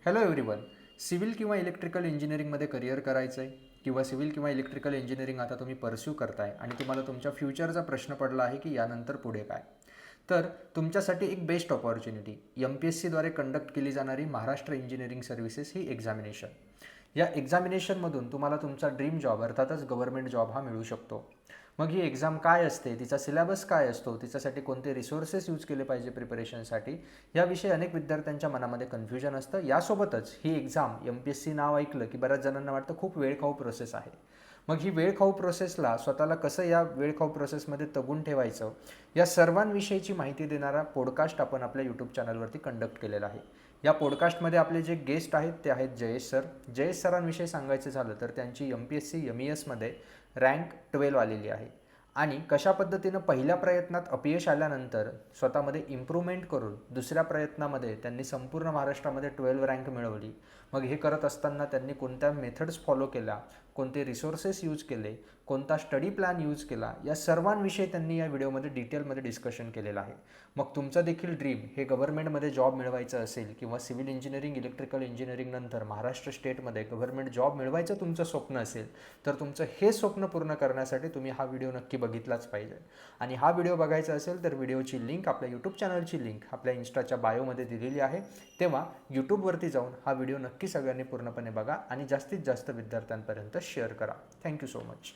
Hello everyone. Civil किंवा electrical इंजिनिअरिंगमध्ये career करायचं आहे किंवा सिव्हिल किंवा इलेक्ट्रिकल इंजिनिअरिंग आता तुम्ही परस्यू करताय आणि तुम्हाला तुमच्या फ्युचरचा प्रश्न पडला आहे की यानंतर पुढे काय. तर तुमच्यासाठी एक बेस्ट ऑपॉर्च्युनिटी MPSCद्वारे कंडक्ट केली जाणारी महाराष्ट्र इंजिनिअरिंग सर्व्हिसेस ही एक्झामिनेशन. या एक्झामिनेशनमधून तुम्हाला तुमचा ड्रीम जॉब अर्थातच गव्हर्नमेंट जॉब हा मिळू शकतो. मग ही एक्झाम काय असते, तिचा सिलेबस काय असतो, तिच्यासाठी कोणते रिसोर्सेस यूज केले पाहिजे प्रिपरेशनसाठी, याविषयी अनेक विद्यार्थ्यांच्या मनामध्ये कन्फ्युजन असतं. यासोबतच ही एक्झाम MPSC नाव ऐकलं की बऱ्याच जणांना वाटतं खूप वेळखाऊ प्रोसेस आहे. मग ही वेळखाऊ प्रोसेसला स्वतःला कसं या वेळखाऊ प्रोसेसमध्ये तगून ठेवायचं, या सर्वांविषयीची माहिती देणारा पॉडकास्ट आपण आपल्या यूट्यूब चॅनलवरती कंडक्ट केलेला आहे. या पॉडकास्टमध्ये आपले जे गेस्ट आहेत ते आहेत जयेश सर. जयेश सरांविषयी सांगायचं झालं तर त्यांची MPSC MESमध्ये रँक 12 आलेली आहे आणि कशा पद्धतीनं पहिल्या प्रयत्नात अपयश आल्यानंतर स्वतःमध्ये इम्प्रूव्हमेंट करून दुसऱ्या प्रयत्नामध्ये त्यांनी संपूर्ण महाराष्ट्रामध्ये 12 रँक मिळवली. मग हे करत असताना त्यांनी कोणत्या मेथड्स फॉलो केल्या, कोणते रिसोर्सेस यूज केले, कोणता स्टडी प्लॅन यूज केला, या सर्वांविषयी त्यांनी या व्हिडिओमध्ये डिटेलमध्ये डिस्कशन केलेलं आहे. मग तुमचं देखील ड्रीम हे गव्हर्नमेंटमध्ये जॉब मिळवायचं असेल किंवा सिव्हिल इंजिनिअरिंग इलेक्ट्रिकल इंजिनिअरिंग नंतर महाराष्ट्र स्टेटमध्ये गव्हर्नमेंट जॉब मिळवायचं तुमचं स्वप्न असेल तर तुमचं हे स्वप्न पूर्ण करण्यासाठी तुम्ही हा व्हिडिओ नक्की बघितलाच पाहिजे. आणि हा व्हिडिओ बघायचा असेल तर व्हिडिओची लिंक, आपल्या यूट्यूब चॅनलची लिंक आपल्या इन्स्टाच्या बायोमध्ये दिलेली आहे. तेव्हा यूट्यूबवरती जाऊन हा व्हिडिओ नक्की सगळ्यांनी पूर्णपणे बघा आणि जास्तीत जास्त विद्यार्थ्यांपर्यंत शेअर करा. Thank you so much.